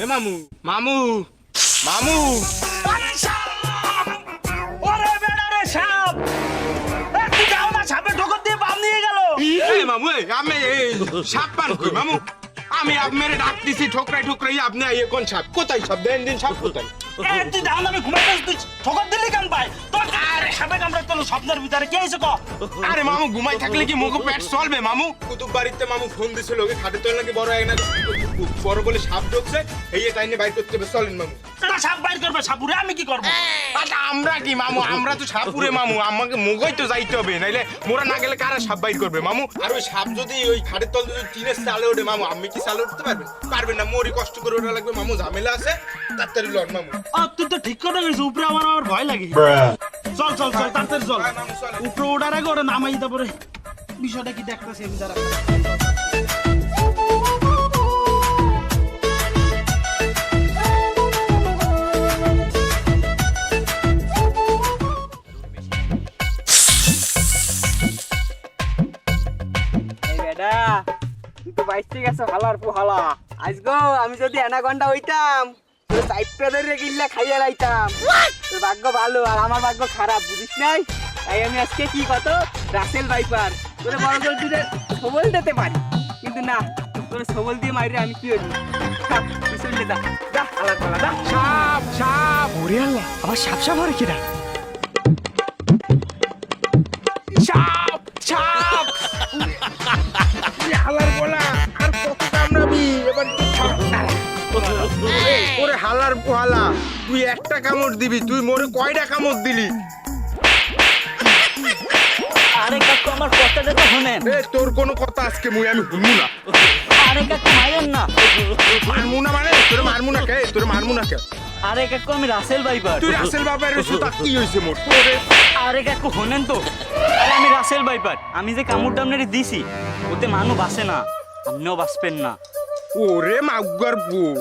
এ মামু মামু মামু ওরে বেড়া রে সাপ তুই যাও না সাপে ঠোকর দিয়ে বাম নিয়ে গেল এই মামু আমি সাপ পান কই মামু আমি আপনারে ডাক দিছি ঠোকরাই ঠোকরাই আপনি আইয়ে কোন সাপ কোথায় সাপ দেন দিন সাপ কোথায় তুই যাও না আমি ঘুমাইতেছ তুই ঠোকর দিলি কেন ভাই তোর আরে সাপে কামড়ে তোর স্বপ্নের ভিতরে কে এসে ক আরে মামু ঘুমাই থাকলে কি মুখ পেট চলবে মামু কুতুব বাড়িতে মামু ফোন দিছিল ওকে খাটে তোল নাকি বড় এক না বড় বলে সাপ ঢুকছে এই টাইনে বাইর করতে হবে চলেন মামু না সাপ বাইর করবে সাপুরে আমি কি করব আচ্ছা আমরা কি মামু আমরা তো সাপুরে মামু আমাকে মুগই তো যাইতে হবে নাইলে মোরা না গেলে কারা সাপ বাইর করবে মামু আর ওই সাপ যদি ওই খাটের তল যদি টিনের চালে ওঠে মামু আমি কি চালে উঠতে পারবেন পারবেন না মোরই কষ্ট করে ওঠা লাগবে মামু ঝামেলা আছে তাড়াতাড়ি লন মামু তুই তো ঠিক কথা কইছিস উপরে আমার ভয় লাগে চল চল চল তাড়াতাড়ি চল উপরে ওঠার আগে ওটা নামাই তারপরে বিষয়টা কি দেখতেছি আমি দাঁড়া তুই তো বাইসে গেছে হালার পোহালা আজগো আমি যদি অ্যানাকন্ডা হইতাম তোর চাইপে ধরে গিল্লা খাইয়া লাইতাম তোর ভাগ্য ভালো আর আমার ভাগ্য খারাপ বুঝিস নাই তাই আমি আজকে কি কত রাসেল ভাইপার তোরে বড় করে দিলে সবল দিতে পারি কিন্তু না তোর সবল দিয়ে মারি আমি কি হইনি তুই চলে যা যা হালার পোলা যা সাপ সাপ ওরে আল্লাহ আবার সাপ সাপ হরে কিনা সাপ সাপ হালার বলা আর কত কামড়াবি এবার তুই ওরে হালার পোহালা তুই একটা কামড় দিবি তুই মোরে কয়টা কামড় দিলি আরে কাকু আমার কথাটা তো শুনেন এ তোর কোনো কথা আজকে আমি শুনবো না আরে কাকু মারেন না মারমু না মানে তোরে মারমু না কে তোরে মারমু না কে আরে কাকু আমি রাসেল ভাইপার তুই রাসেল বাবার সুতা কি হইছে মোর তোরে আরে কাকু শোনেন তো আরে আমি রাসেল ভাইপার আমি যে কামড়টা আপনারে দিছি ওতে মানু বাসে না আপনিও বাঁচবেন না ওরে মাউগার বউ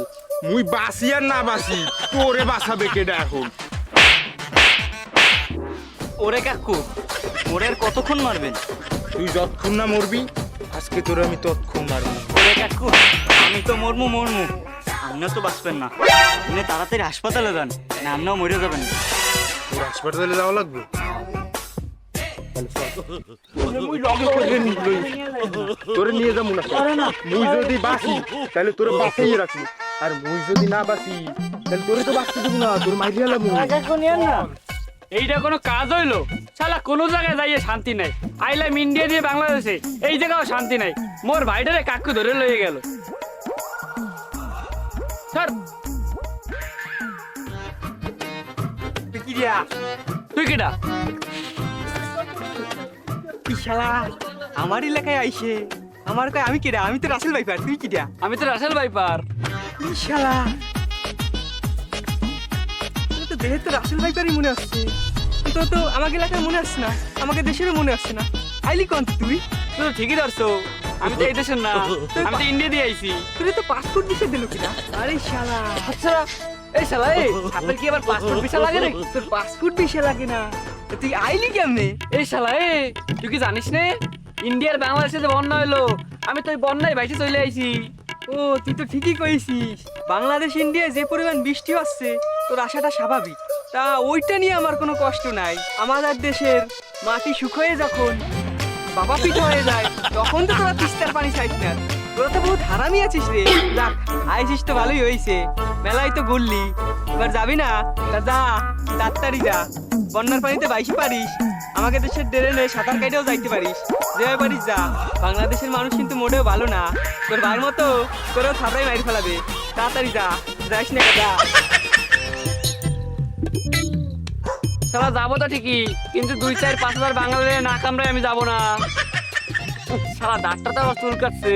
মুই বাসি আর না বাসি তোরে বাঁচাবে কেডা এখন ওরে কাকু ওরে আর কতক্ষণ মারবেন তুই যতক্ষণ না মরবি আজকে তোরে আমি ততক্ষণ মারবো ওরে কাকু আমি তো মরমু আপনিও তো বাঁচবেন না আপনি তাড়াতাড়ি হাসপাতালে যান না আপনিও মরে যাবেন তোর হাসপাতালে যাওয়া লাগবে তোরে নিয়ে যাবো না মুই যদি বাঁচি তাহলে তোরে বাঁচাই রাখবো আর মুই যদি না বাঁচি তাহলে তোরে তো বাঁচতে দেবো না তোর মাইরিয়া লাগবো এইটা কোনো কাজ হইলো শালা কোনো জায়গায় যাইয়ে শান্তি নাই আইলাম ইন্ডিয়া দিয়ে বাংলাদেশে এই জায়গাও শান্তি নাই মোর ভাইটারে কাকু ধরে লয়ে গেল স্যার তুই কেডা শালা আমার এলাকায় আইছে আমার কয় আমি কিরা আমি তো রাসেল ভাইপার তুই কিরা আমি তো রাসেল ভাইপার শালা তুই তো দেহে তো রাসেল ভাইপারই মনে আসছে তো তো আমাকে এলাকায় মনে আসছে না আমাকে দেশেরও মনে আসছে না আইলি কোন তুই তুই তো ঠিকই ধরছো আমি তো এই দেশের না আমি তো ইন্ডিয়া দিয়ে আইছি তুই তো পাসপোর্ট দিতে দিল কিনা আরে শালা আচ্ছা এই শালা এই আপনার কি আবার পাসপোর্ট ভিসা লাগে রে তোর পাসপোর্ট ভিসা লাগে না তুই আইলি কেমনে এই শালা এই তুই কি জানিস নে ইন্ডিয়ার বাংলাদেশে যে বন্যা হলো আমি তো ওই বন্যায় বাইসে চলে আইছি ও তুই তো ঠিকই কইছিস বাংলাদেশ ইন্ডিয়ায় যে পরিমাণ বৃষ্টি হচ্ছে তোর আশাটা স্বাভাবিক তা ওইটা নিয়ে আমার কোনো কষ্ট নাই আমাদের দেশের মাটি শুকিয়ে যখন বাবা পিঠা হয়ে যায় তখন তো তোরা তিস্তার পানি চাইছ না তোরা তো বহুত হারামি আছিস রে যাক আইসিস তো ভালোই হয়েছে মেলায় তো ঘুরলি এবার যাবি না তা যা তাড়াতাড়ি যা বন্যার পানিতে বাইশি পারিস আমাকে দেশের ড্রেনে সাঁতার কাটেও যাইতে পারিস যেভাবে পারিস যা বাংলাদেশের মানুষ কিন্তু মোটেও ভালো না তোর ভাইয়ের মতো তোরেও থাপড়াই মারি ফেলাবে তাড়াতাড়ি যা যাইস না যা শালা যাবো তো ঠিকই কিন্তু 2-4-5 হাজার বাঙালি না কামড়ায় আমি যাবো না শালা ডাক্তার তো আবার চুল কাটছে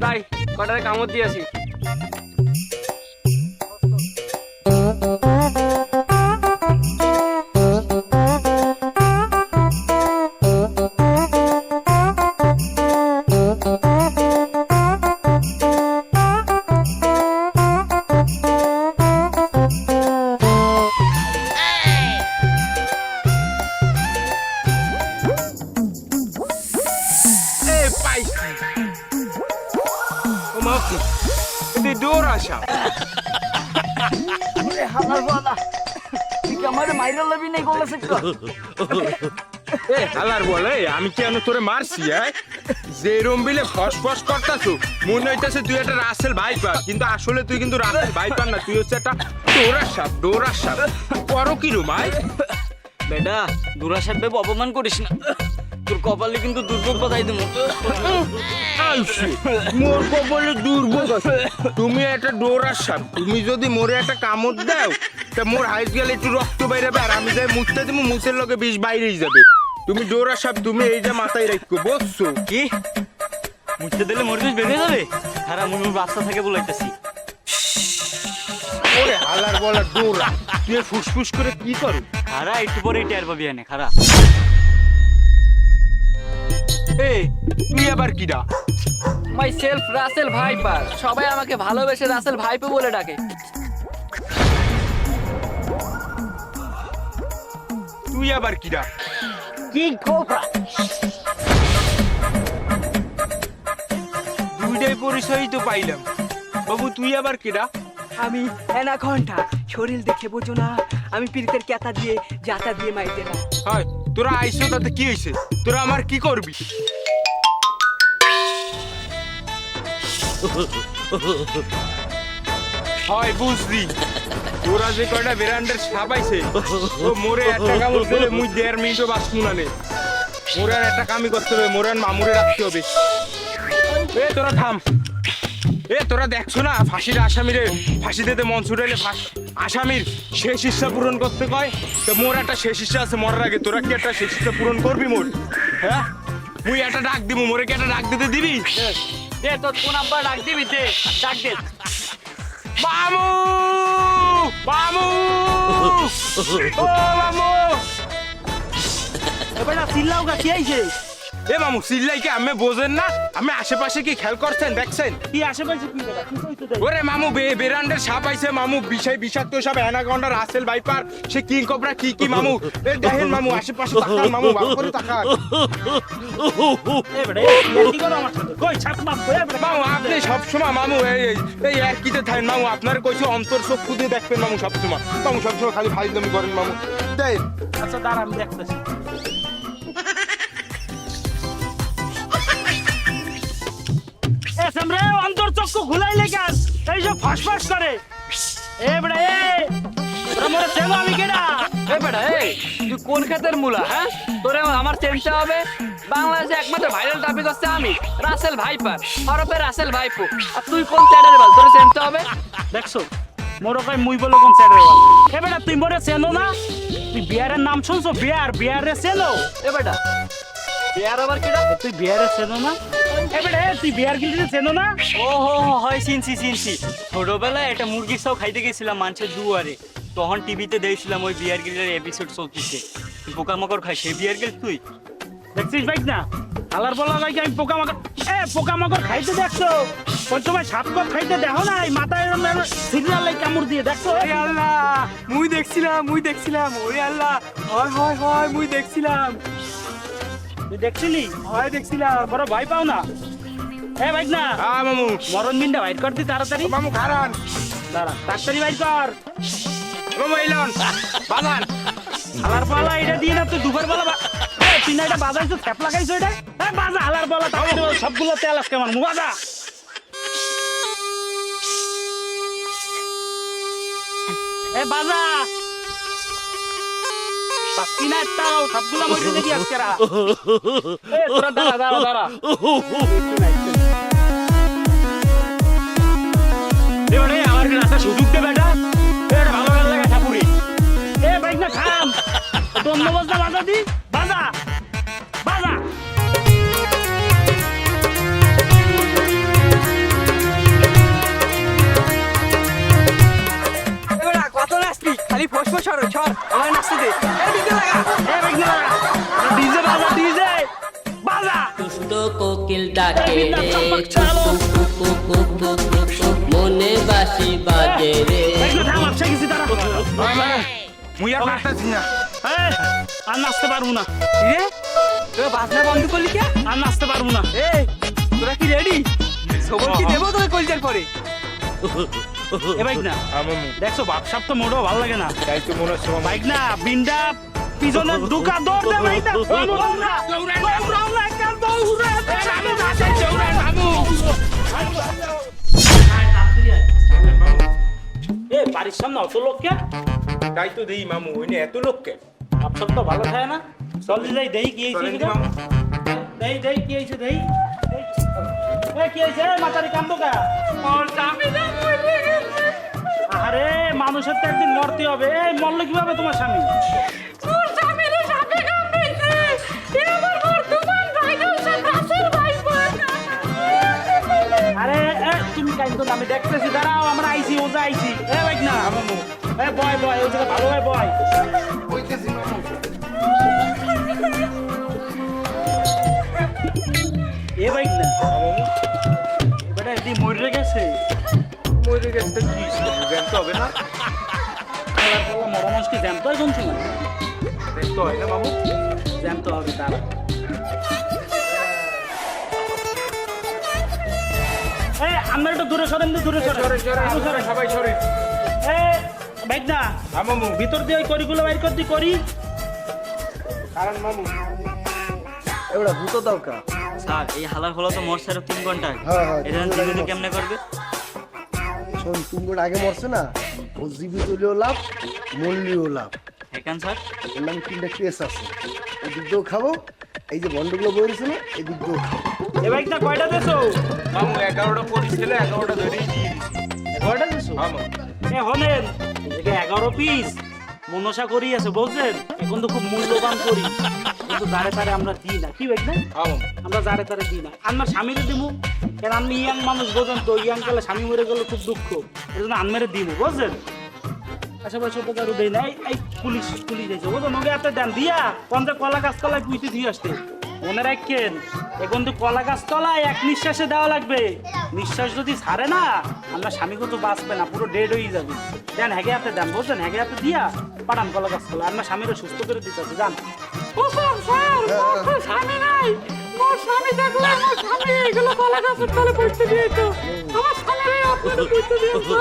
তাই কটারে কামড় দিয়ে আসি তুই ডোর আসা আমার বলা তুই কি আমার মাইরা লবি নাই গলা সেক্ট এ হালার বলে আমি কেন তোরে মারছি যে রম্বিলে ফসফস করতাছো মনে হইতাছে তুই একটা রাসেল ভাইপার কিন্তু আসলে তুই কিন্তু রাসেল ভাইপার না তুই হচ্ছে একটা ডোরা সাপ করো কি রুমাই বেটা দুরা সাহেব অপমান করিস না তোর কপালে কিন্তু দুর্ভোগ বাধাই দেবো মোর কপালে দুর্ভোগ আছে তুমি একটা ডোরা সাপ তুমি যদি মোরে একটা কামড় দাও তা মোর হাইস গেলে একটু রক্ত বাইরে আর আমি যাই মুছতে দেবো মুছের লগে বিষ বাইরেই যাবে তুমি ডোরা সাপ তুমি এই যে মাথায় রাখো বুঝছো কি মুছতে দিলে মরবিস বেরিয়ে যাবে আর আমি বাচ্চা থেকে বলাইতেছি ওরে হালার বলা ডোরা তুই ফুসফুস করে কি করো খারা একটু পরে টের পাবি এনে খারা এ তুই আবার কিডা মাই সেলফ রাসেল ভাইপার সবাই আমাকে ভালোবেসে রাসেল ভাইপো বলে ডাকে। তুই আবার কিডা কিং কোবরা দুইটাই পরিচয়ই তো পাইলাম বাবু তুই আবার কিডা আমি অ্যানাকন্ডা শরীর দেখে বোঝো না আমি পিরিতের ক্যাতা দিয়ে জাতা দিয়ে মাইতে না। হয় তোরা আইসো তাতে কি হইছে তোরা আমার কি করবি হয় বুঝলি তোরা যে কয়টা বেরান্ডার সাপাইছে ও মোরে একটা কামড় দিলে মুই 1.5 মিনিটও বাঁচবো না নে মোরে আর একটা কামই করতে হবে মোরে আর মামুরে রাখতে হবে এ তোরা থাম এ তোরা দেখছো না ফাঁসির আসামিরে ফাঁসি দিতে মন ছুটাইলে আসামির শেষ ইচ্ছা পূরণ করতে কয় তো মোর একটা শেষ ইচ্ছা আছে মরার আগে তোরা কি একটা শেষ ইচ্ছা পূরণ করবি মোর হ্যাঁ মুই একটা ডাক দিব মোরে কি একটা ডাক দিতে দিবি দে তোর কোন আব্বা ডাক দিবি দে ডাক দে মামু মামু ও মামু এবার চিল্লাও গা কি আইছে এ মামু সিল্লাই কি আমি বোঝেন না আমি আশেপাশে কি খেয়াল করছেন দেখছেন কি আশেপাশে কি বেটা কি কইতে দেখ ওরে মামু বেরান্ডার সাপ আইছে মামু বিষাক্ত সাপ অ্যানাকন্ডা রাসেল ভাইপার সে কিং কোবরা কি মামু এ দেখেন মামু আশেপাশে তাকান মামু ভালো করে তাকান এ বেটা কি করো আমার সাথে কই ছাপ মাপ কই বেটা মামু আপনি সবসময় মামু এই আর কিতে থাকেন মামু আপনার কইছে অন্তর চক্ষু দিয়ে দেখবেন মামু সবসময় খালি ফাইজলামি করেন মামু দেন আচ্ছা দাঁড়া আমি দেখতেছি এ সামরে অন্তর চক্ষু ঘুলাইলে কেন এই যে ফসফস করে এ বেটা এ তোরা মোরে চেনো আমি কেডা এ বেটা এই তুই কোন ক্ষেতের মূলা হ্যাঁ তোরে আমার চেনতে হবে বাংলাদেশে একমাত্র ভাইরাল টপিক হচ্ছে আমি রাসেল ভাইপার হরপে রাসেল ভাইপো আর তুই কোন চ্যানেল বল তোরে চেনতে হবে দেখছো মোরে কই মুই বলো কোন সাইডে বল এ বেটা তুই মোরে চেনো না তুই বিয়ারের নাম শুনছো বিয়ারে চেনো এ বেটা বিয়ার আবার কিডা তুই বিয়ারে চেনো না এ বেটা তুই বিয়ার গিলতে চেনো না ও হো হয় চিনছি ছোটবেলায় একটা মুরগির সব খাইতে গেছিলাম মানুষের দুয়ারে তখন টিভিতে দেখছিলাম ওই বিয়ার গ্রিলের এপিসোড চলতেছে পোকামাকড় খাই সেই বিয়ার গ্রিল তুই দেখছিস ভাই না আলার বলা ভাই আমি পোকামাকড় খাইতে দেখছো কোন সময় সাপ কপ খাইতে দেখো না এই মাথায় সিরিয়াল লাই কামড় দিয়ে দেখছো ওরে আল্লাহ মুই দেখছিলাম ওরে আল্লাহ হয় মুই দেখছিলাম তুই দেখছিলি হয় দেখছিলাম বড় ভয় পাও না এ ভাই না হ্যাঁ মামু মরণ দিনটা বাইর কর দি তাড়াতাড়ি মামু খারান দাঁড়া তাড়াতাড়ি বাইর কর মামু এলন বাজান হালার পালা এটা দিয়ে না তুই দুবার বেলা তুই না এটা বাজাইছো থ্যাপ লাগাইছো এটা বাজা হালার পালা সবগুলো তেল আজকে আমার বাজা এ বাজা বাকি না একটাও সবগুলো মরে দেখি আজকে এ তোরা দাঁড়া এবারে আমার রাস্তা সুযোগ দে বেটা এটা ভালো লাগে ঠাকুরি এ বাইক না থাম তোর নবজটা বাজা দি বাজা এবারে কত নাচবি খালি ফসফস ছড় আমার নাচতে দে এই দিকে লাগা এ বাইক না ডিজে বাজা দুষ্ট কোকিল ডাকে এই বিদ্যা চকমক চালো। মনে বাসি বাজে রে বাইক না থাম আপসা গেছি তারা মুই আর নাচতেছি না আর নাচতে পারবো না রে তোরা বাজনা বন্ধ করলি কে আর নাচতে পারবো না এই তোরা কি রেডি সবল কি দেবো তোকে কলজার পরে এ বাইক না মামু দেখছো বাপ সাপ তো মোটেও ভালো লাগে না। তাই তো মনে হচ্ছে মামু। বাইক না বিন্ডা পিছনে ঢুকা দৌড় দে বাইক না এ বাড়ির সামনে অত লোক কে? তাই তো দেই মামু, ওই নিয়ে এত লোককে। বাপ সাপ তো ভালো থাকে না। চল যাই দেই কি হয়েছে চলেন কিনা। মামু। দেই কি হয়েছে দেই। এ কি হয়েছে মাথারি কান্দো কা? আরে মানুষের তো একদিন মরতে হবে। এই মরলে কিভাবে তোমার স্বামী? আরে তুমি কাইন্দ আমি দেখতেছি, দাঁড়াও আমরা আইছি, ওজা আইছি। এ বাইক না মামু, এ বয় ওই জায়গা ভালো হয় বয়। এ বাইক না বেটা এদি মরে গেছে। মরে গেছে কি জানতে হবে না? খেলার পর মরা মানুষকে জ্যান্ত হয় কোন সময়? দেখতে হয় না মামু? জ্যান্ত হবে তারা। এই আমরা একটু দূরে সরেন তো, দূরে সরেন। সরে সবাই সরে। এই বাইক না মামু ভিতর দিয়ে ওই করিগুলো বাইর করতে করি। কারণ মামু এবারে ভূত দাও কা। স্যার এই হালার হলো তো মরছে আরো 3 ঘন্টায়। হ্যাঁ, এটা জীবিত কেমনে করবে? শোন তুমি আগে মরছে না, ও জীবিত হলেও লাভ, মরলেও লাভ। এখান স্যার এর নাম 3টা কেস আছে, এই দিক দিয়েও খাবো, এই যে বন্ডগুলো বইরেছে না এই দিক দিয়েও খাবো। এ বাইক না কয়টা দেছো? মামু 11টা পরি ছেলে 11টা ধরেই দিয়ে দিছি। কয়টা দেছো? মামু এ হলেন এদিকে 11 পিস মনসা করি আছে বলছেন। এখন তো খুব মূল্যবান করি, কিন্তু যারে তারে আমরা দিই না। কি বাইক না মামু আমরা যারে তারে দিই না। আমার স্বামীরে দিব, কেন আমি ইয়াং মানুষ বোঝেন তো, ইয়াং কালে স্বামী মরে গেলে খুব দুঃখ, এই জন্য আনমেরে দিব বুঝছেন। আশেপাশে উপকারও দেয় না। এই পুলিশ যাইছে বুঝলেন, ওকে এত দেন দিয়া পঞ্চাশ কলা গাছ তলায় পুঁতে দিয়ে আসতে। মনে রাখেন এখন তো কলা গাছ তলায় এক নিঃশ্বাসে দেওয়া লাগবে। নিঃশ্বাস যদি ছাড়ে না আমরা স্বামী কিন্তু বাঁচবে না, পুরো ডেড হয়ে যাবে। দেন হেগে হাতে দেন বুঝলেন, হেগে হাতে দিয়া পাঠান কলা গাছ তলায়। আমরা স্বামীরা সুস্থ করে দিতে হবে জান। স্বামী নাই, মোর স্বামী থাকলে আমার স্বামী এগুলো কলা গাছের তলে পড়তে দিয়েতো। আমার স্বামী আপনারা পড়তে দিয়েতো।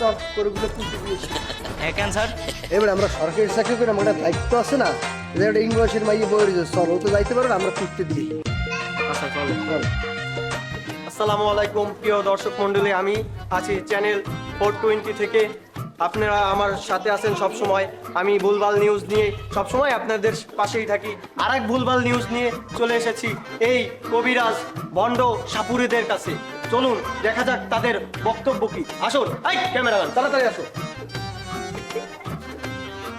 সব করিগুলো তুলতে দিয়েছি। এখান স্যার এবারে আমরা সরকারি চাকরি করে আমাদের দায়িত্ব আছে না, যে একটা ইংলিশের মাইয়ে বইরে চল, ও তো যাইতে পারো না, আমরা তুলতে দিই। আচ্ছা চলো। চল। আসসালামু আলাইকুম প্রিয় দর্শক মণ্ডলী, আমি আছি চ্যানেল 420 থেকে। আপনারা আমার সাথে আছেন সব সময়। আমি ভুলভাল নিউজ নিয়ে সব সময় আপনাদের পাশেই থাকি। আরেক ভুলভাল নিউজ নিয়ে চলে এসেছি এই কবিরাজ ভণ্ড সাপুরেদের কাছে। চলুন দেখা যাক তাদের বক্তব্য কি। আসুন, এই ক্যামেরাম্যান তাড়াতাড়ি আসো।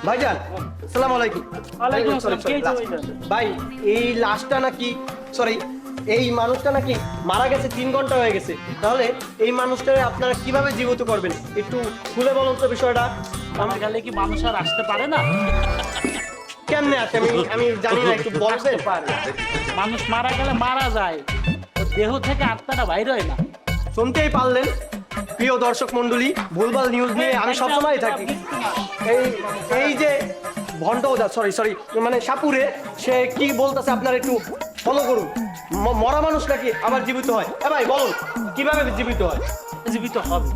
ভাইজান আসসালামু আলাইকুম। ওয়ালাইকুম আসসালাম। কে যে ওইটা? ভাই এই লাশটা নাকি, সরি এই মানুষটা নাকি মারা গেছে, 3 ঘন্টা হয়ে গেছে। তাহলে এই মানুষটাকে আপনারা কিভাবে জীবিত করবেন একটু খুলে বলুন তো বিষয়টা। আমার গেলে কি মানুষ আর আসতে পারে না? কেমনে আছে আমি জানি না, একটু বলবেন। মানুষ মারা গেলে মারা যায়, ওর দেহ থেকে আত্মাটা বাইর হয় না। শুনতেই পারলেন প্রিয় দর্শক মণ্ডলী, ভুলভাল নিউজ নিয়ে আমি সবসময় থাকি। এই এই যে ভণ্ড, সরি মানে সাপুরে, সে কি বলতেছে আপনারা একটু ফলো করুন। মরা মানুষ নাকি আবার জীবিত হয়? ভাই বলুন কিভাবে জীবিত হয়? জীবিত হবে।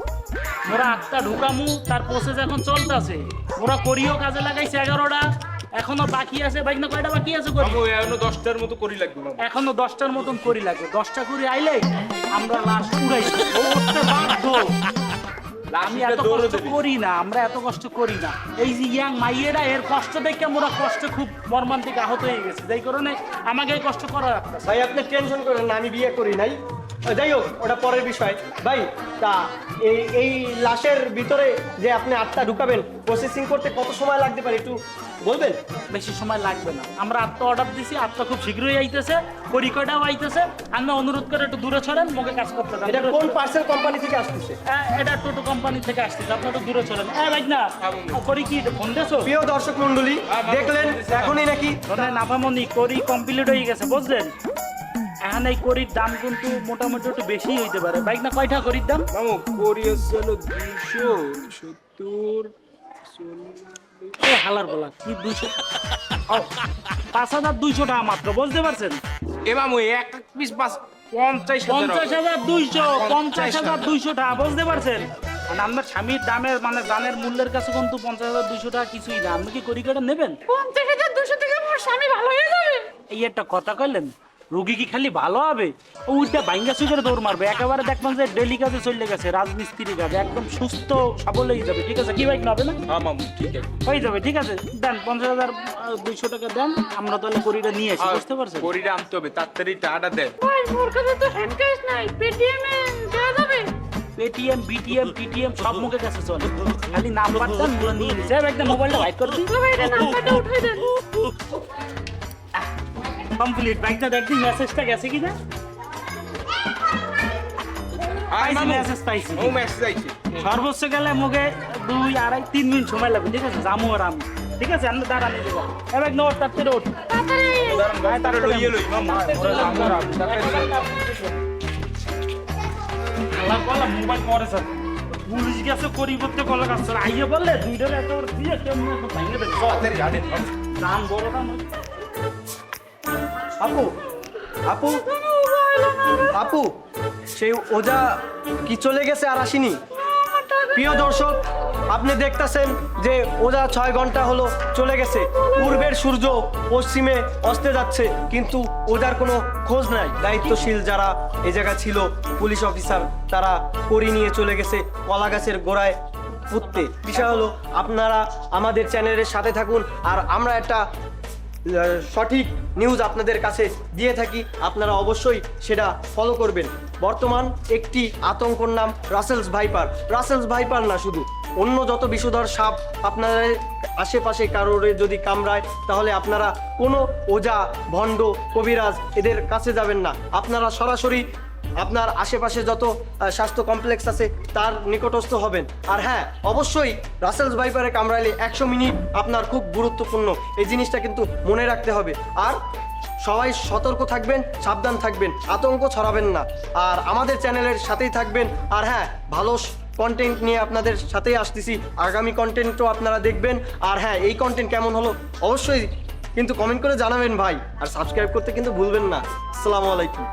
মোরা আত্মা ঢুকামু, তার প্রসেস এখন চলতেছে। মোরা করিও কাজে লাগাইছে 11টা, এখনো বাকি আছে। বাইক না কয়টা বাকি আছে? করি মামু এখনো 10টার মতো করি লাগবে মামু। এখনো 10টার মতন করি লাগবে। 10টা করি আইলে আমরা লাশ উড়াই বাধ্য। আমি এত কষ্ট করি না, আমরা এত কষ্ট করি না। এই যে ইয়াং মাইয়েরা এর কষ্ট দেখে মোরা কষ্ট খুব মর্মান্তিক আহত হয়ে গেছে, যাই কারণে আমাকে এই কষ্ট করা লাগতেছে। ভাই আপনি টেনশন করেন না, আমি বিয়ে করি নাই। যাই হোক ওটা পরের বিষয়। ভাই তা এই লাশের ভিতরে যে আপনি আত্মা ঢুকাবেন, প্রসেসিং করতে কত সময় লাগতে পারে একটু বলবেন? বেশি সময় লাগবে না। আমরা আত্মা অর্ডার দিছি, আত্মা খুব শীঘ্রই আইতেছে, পরিকয়টাও আইতেছে। আমরা অনুরোধ করে একটু দূরে ছড়েন, মুখে কাজ করতে দেন। এটা কোন পার্সেল কোম্পানি থেকে আসতেছে? এটা টোটো কোম্পানি থেকে আসতেছে, আপনার একটু দূরে ছড়েন। ভাই না করি কি ফোন দেছো? প্রিয় দর্শক মণ্ডলী দেখলেন এখনই নাকি নাফামনি করি কমপ্লিট হয়ে গেছে বুঝলেন। এখন এই করির দাম কিন্তু মোটামুটি একটু বেশি হইতে পারে। বাইক না কয়টা করির দাম? মামু করি হচ্ছে 270 হালার বলা কি 200 5200 টাকা মাত্র, বুঝতে পারছেন? এ মামু এক পিস 5 50,200 50,200 টাকা বুঝতে পারছেন? মানে আপনার স্বামীর দামের মানে জানের মূল্যের কাছে কিন্তু 50,200 টাকা কিছুই না। আপনি কি করি কেটে নেবেন? 50,200 থেকে আমার স্বামী ভালো হয়ে যাবে। এই একটা কথা কইলেন, রুগী কি খালি ভালো হবে? ওইটা বাইঙ্গা সুইকের দৌড় মারবে, একেবারে দেখবেন যে ডেলি কাজে চলে গেছে, রাজমিস্ত্রি কাজে একদম সুস্থ সবল হয়ে যাবে। ঠিক আছে কি বাইক হবে না? হ্যাঁ মামু ঠিক আছে। হয়ে যাবে, ঠিক আছে দেন 50,200 টাকা দেন, আমরা তাহলে করিটা নিয়ে আসি, বুঝতে পারছেন? করিটা আনতে হবে, তাড়াতাড়ি টাকাটা দেন। ভাই মোর কাছে তো হ্যান্ড ক্যাশ নাই, পেটিএম এ দেওয়া যাবে? পেটিএম বিটিএম টিটিএম সব মুখে কাছে চলে, খালি নাম্বারটা আমরা নিয়ে নিছি। একদম মোবাইলটা বাইক করে দিই, ভাই এটা নাম্বারটা উঠাই দেন। কমপ্লিট। বাইকটা দেখি মেসেজটা গেছে কি না? পাইছি, মেসেজ পাইছি। ও মেসেজ আইছে। সর্বোচ্চ গেলে মুখে 2, 2.5, 3 মিনিট সময় লাগবে, ঠিক আছে? জামু আর আমি, ঠিক আছে? আমরা দাঁড়া নিয়ে যাবো। এবার নোট তাতে নোট তাড়াতাড়ি তাড়াতাড়ি লইয়ে লই মামু। আল্লাহ বলা মোবাইল পরে স্যার পুলিশ গেছে করি করতে কলা কাজ স্যার আইয়ে বললে দুইটার এত দিয়ে কেমন ভাঙে দেবে। তাড়াতাড়ি হাঁটেন। দাম বড় দাম। আপু আপু আপু সেই ওজা কি চলে গেছে আর আসেনি? প্রিয় দর্শক, আপনি দেখতেছেন যে ওজা 6 ঘন্টা হলো চলে গেছে। পূর্বের সূর্য পশ্চিমে অস্তে যাচ্ছে, কিন্তু ওজার কোনো খোঁজ নাই। দায়িত্বশীল যারা এই জায়গায় ছিল, পুলিশ অফিসার, তারা করি নিয়ে চলে গেছে কলা গাছের গোড়ায় পুঁততে। বিষয় হলো আপনারা আমাদের চ্যানেলের সাথে থাকুন, আর আমরা একটা সঠিক নিউজ আপনাদের কাছে দিয়ে থাকি, আপনারা অবশ্যই সেটা ফলো করবেন। বর্তমান একটি আতঙ্কর নাম রাসেলস ভাইপার। রাসেলস ভাইপার না, শুধু অন্য যত বিষধর সাপ আপনাদের আশেপাশে কারোর যদি কামড়ায়, তাহলে আপনারা কোনো ওজা, ভণ্ড, কবিরাজ এদের কাছে যাবেন না। আপনারা সরাসরি আপনার আশেপাশে যত স্বাস্থ্য কমপ্লেক্স আছে তার নিকটস্থ হবেন। আর হ্যাঁ, অবশ্যই রাসেলস ভাইপারে কামড়াইলে 100 মিনিট আপনার খুব গুরুত্বপূর্ণ, এই জিনিসটা কিন্তু মনে রাখতে হবে। আর সবাই সতর্ক থাকবেন, সাবধান থাকবেন, আতঙ্ক ছড়াবেন না, আর আমাদের চ্যানেলের সাথেই থাকবেন। আর হ্যাঁ, ভালো কন্টেন্ট নিয়ে আপনাদের সাথেই আসতেছি, আগামী কন্টেন্টও আপনারা দেখবেন। আর হ্যাঁ, এই কন্টেন্ট কেমন হলো অবশ্যই কিন্তু কমেন্ট করে জানাবেন ভাই, আর সাবস্ক্রাইব করতে কিন্তু ভুলবেন না। আসসালামু আলাইকুম।